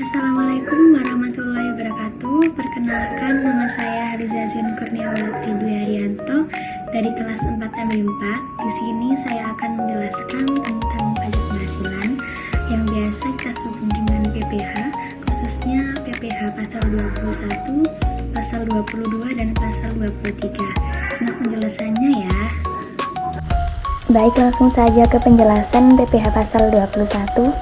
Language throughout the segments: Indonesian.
Assalamualaikum warahmatullahi wabarakatuh. Perkenalkan, nama saya Hariza Zin Kurniawati Dwi Haryanto dari kelas 4M4. Di sini saya akan menjelaskan tentang pajak penghasilan yang biasa kita sebut dengan PPh, khususnya PPh pasal 21, pasal 22, dan pasal 23. Simak penjelasannya ya. Baik, langsung saja ke penjelasan PPh pasal 21.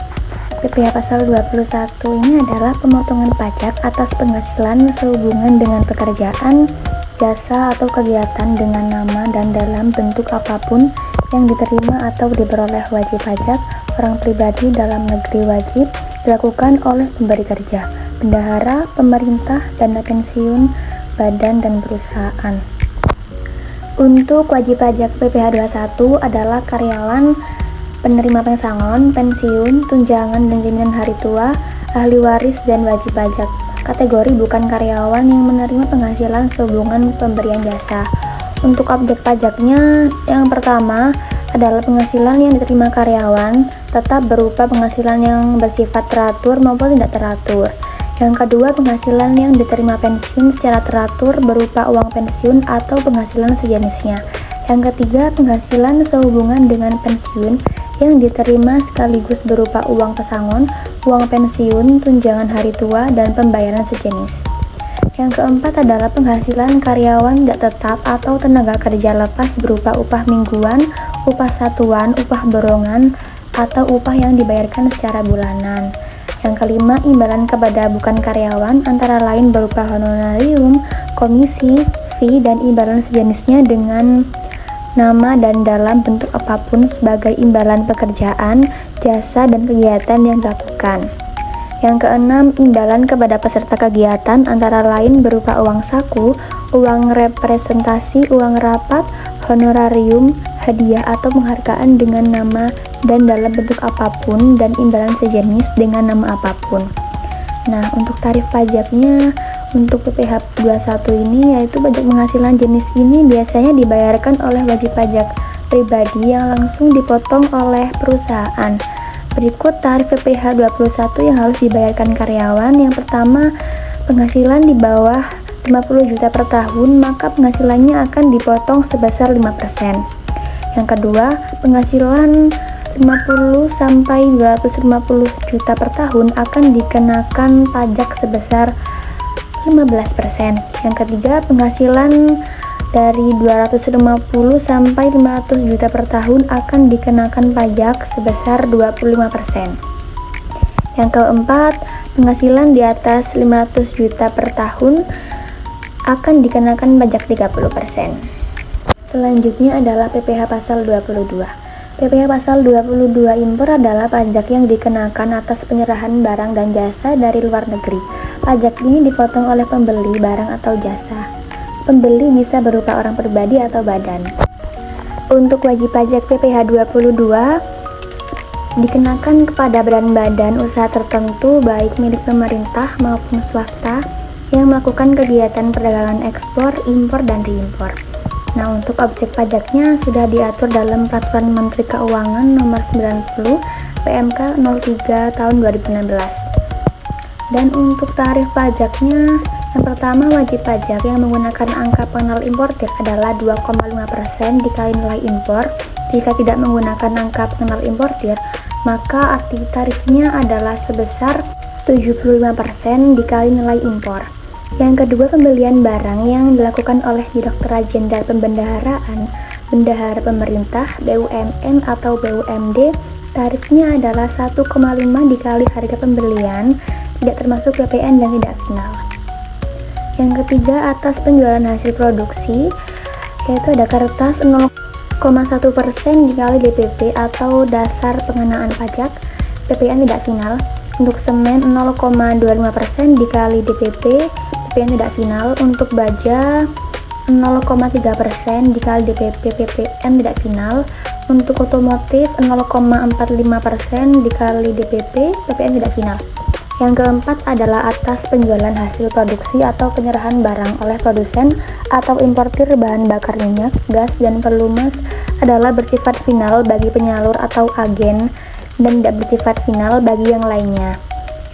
PPh pasal 21 ini adalah pemotongan pajak atas penghasilan sehubungan dengan pekerjaan, jasa, atau kegiatan dengan nama dan dalam bentuk apapun yang diterima atau diperoleh wajib pajak orang pribadi dalam negeri wajib dilakukan oleh pemberi kerja, bendahara, pemerintah, dana pensiun, badan, dan perusahaan. Untuk wajib pajak PPh 21 adalah karyawan, penerima pesangon, pensiun, tunjangan dan jaminan hari tua, ahli waris, dan wajib pajak. Kategori bukan karyawan yang menerima penghasilan sehubungan pemberian jasa. Untuk objek pajaknya, yang pertama adalah penghasilan yang diterima karyawan, tetap berupa penghasilan yang bersifat teratur maupun tidak teratur. Yang kedua, penghasilan yang diterima pensiun secara teratur berupa uang pensiun atau penghasilan sejenisnya. Yang ketiga, penghasilan sehubungan dengan pensiun yang diterima sekaligus berupa uang pesangon, uang pensiun, tunjangan hari tua, dan pembayaran sejenis. Yang keempat adalah penghasilan karyawan tidak tetap atau tenaga kerja lepas berupa upah mingguan, upah satuan, upah borongan, atau upah yang dibayarkan secara bulanan. Yang kelima, imbalan kepada bukan karyawan antara lain berupa honorarium, komisi, fee, dan imbalan sejenisnya dengan nama dan dalam bentuk apapun sebagai imbalan pekerjaan, jasa, dan kegiatan yang dilakukan. Yang keenam, imbalan kepada peserta kegiatan antara lain berupa uang saku, uang representasi, uang rapat, honorarium, hadiah atau penghargaan dengan nama dan dalam bentuk apapun, dan imbalan sejenis dengan nama apapun. Nah, untuk tarif pajaknya untuk PPh 21 ini, yaitu pajak penghasilan jenis ini biasanya dibayarkan oleh wajib pajak pribadi yang langsung dipotong oleh perusahaan. Berikut tarif PPh 21 yang harus dibayarkan karyawan. Yang pertama, penghasilan di bawah 50 juta per tahun, maka penghasilannya akan dipotong sebesar 5%. Yang kedua, penghasilan 50 sampai 250 juta per tahun akan dikenakan pajak sebesar 15%. Yang ketiga, penghasilan dari 250 sampai 500 juta per tahun akan dikenakan pajak sebesar 25%. Yang keempat, penghasilan di atas 500 juta per tahun akan dikenakan pajak 30%. Selanjutnya adalah PPh pasal 22. PPh pasal 22 impor adalah pajak yang dikenakan atas penyerahan barang dan jasa dari luar negeri. Pajak ini dipotong oleh pembeli barang atau jasa. Pembeli bisa berupa orang pribadi atau badan. Untuk wajib pajak PPh 22 dikenakan kepada badan usaha tertentu baik milik pemerintah maupun swasta yang melakukan kegiatan perdagangan ekspor, impor, dan reimpor. Nah, untuk objek pajaknya sudah diatur dalam Peraturan Menteri Keuangan Nomor 90 PMK 03 tahun 2016. Dan untuk tarif pajaknya, yang pertama, wajib pajak yang menggunakan angka pengenal importir adalah 2,5% dikali nilai impor. Jika tidak menggunakan angka pengenal importir, maka arti tarifnya adalah sebesar 75% dikali nilai impor. Yang kedua, pembelian barang yang dilakukan oleh Direktorat Jenderal Pembendaharaan, bendahara pemerintah, BUMN atau BUMD, tarifnya adalah 1,5 dikali harga pembelian, tidak termasuk PPN dan tidak final. Yang ketiga, atas penjualan hasil produksi, yaitu ada kertas 0,1% dikali DPP atau dasar pengenaan pajak, PPN tidak final. Untuk semen 0,25% dikali DPP, PPN tidak final. Untuk baja 0,3% dikali DPP, PPN tidak final. Untuk otomotif 0,45% dikali DPP, PPN tidak final. Yang keempat adalah atas penjualan hasil produksi atau penyerahan barang oleh produsen atau importir bahan bakar minyak, gas, dan pelumas adalah bersifat final bagi penyalur atau agen dan tidak bersifat final bagi yang lainnya.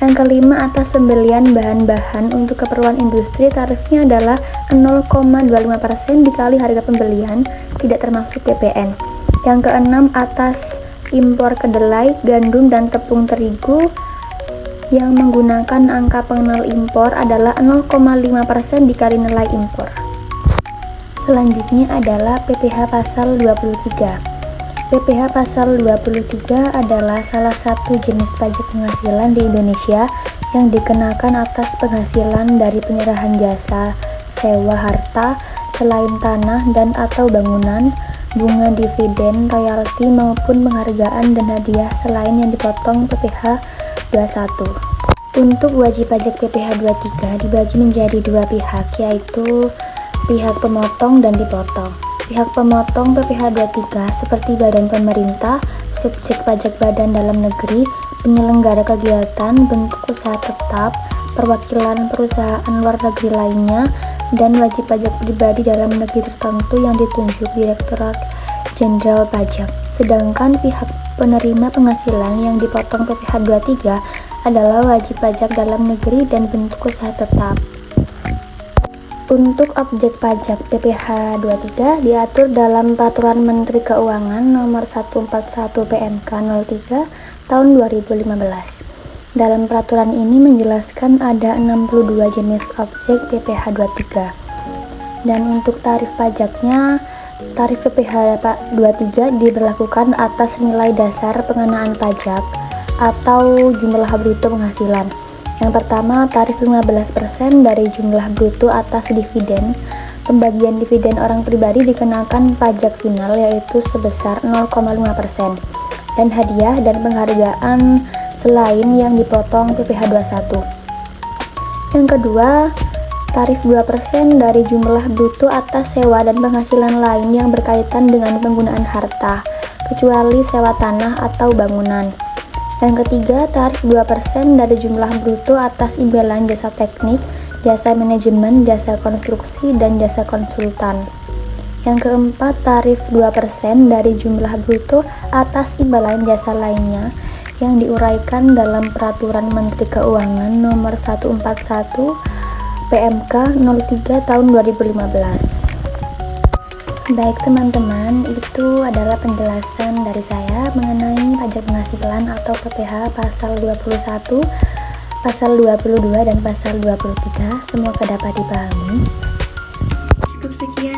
Yang kelima, atas pembelian bahan-bahan untuk keperluan industri tarifnya adalah 0,25% dikali harga pembelian, tidak termasuk PPN. Yang keenam, atas impor kedelai, gandum, dan tepung terigu yang menggunakan angka pengenal impor adalah 0,5% dikali nilai impor. Selanjutnya adalah PPh pasal 23. PPh pasal 23 adalah salah satu jenis pajak penghasilan di Indonesia yang dikenakan atas penghasilan dari penyerahan jasa, sewa harta selain tanah dan atau bangunan, bunga dividen, royalti maupun penghargaan dan hadiah selain yang dipotong PPh 21. Untuk wajib pajak PPh 23 dibagi menjadi dua pihak, yaitu pihak pemotong dan dipotong. Pihak pemotong PPh 23 seperti badan pemerintah, subjek pajak badan dalam negeri, penyelenggara kegiatan, bentuk usaha tetap, perwakilan perusahaan luar negeri lainnya, dan wajib pajak pribadi dalam negeri tertentu yang ditunjuk Direktorat Jenderal Pajak. Sedangkan pihak penerima penghasilan yang dipotong PPh 23 adalah wajib pajak dalam negeri dan bentuk usaha tetap. Untuk objek pajak PPh 23 diatur dalam Peraturan Menteri Keuangan Nomor 141 PMK 03 Tahun 2015. Dalam peraturan ini menjelaskan ada 62 jenis objek PPh 23. Dan untuk tarif pajaknya, tarif PPh 23 diberlakukan atas nilai dasar pengenaan pajak atau jumlah bruto penghasilan. Yang pertama, tarif 15% dari jumlah bruto atas dividen. Pembagian dividen orang pribadi dikenakan pajak final yaitu sebesar 0,5%. Dan hadiah dan penghargaan selain yang dipotong PPh 21. Yang kedua, tarif 2% dari jumlah bruto atas sewa dan penghasilan lain yang berkaitan dengan penggunaan harta, kecuali sewa tanah atau bangunan. Yang ketiga, tarif 2% dari jumlah bruto atas imbalan jasa teknik, jasa manajemen, jasa konstruksi, dan jasa konsultan. Yang keempat, tarif 2% dari jumlah bruto atas imbalan jasa lainnya yang diuraikan dalam Peraturan Menteri Keuangan Nomor 141 PMK 03 Tahun 2015. Baik teman-teman, itu adalah penjelasan dari saya mengenai pajak penghasilan atau PPh pasal 21, pasal 22 dan pasal 23. Semoga dapat dipahami. Cukup sekian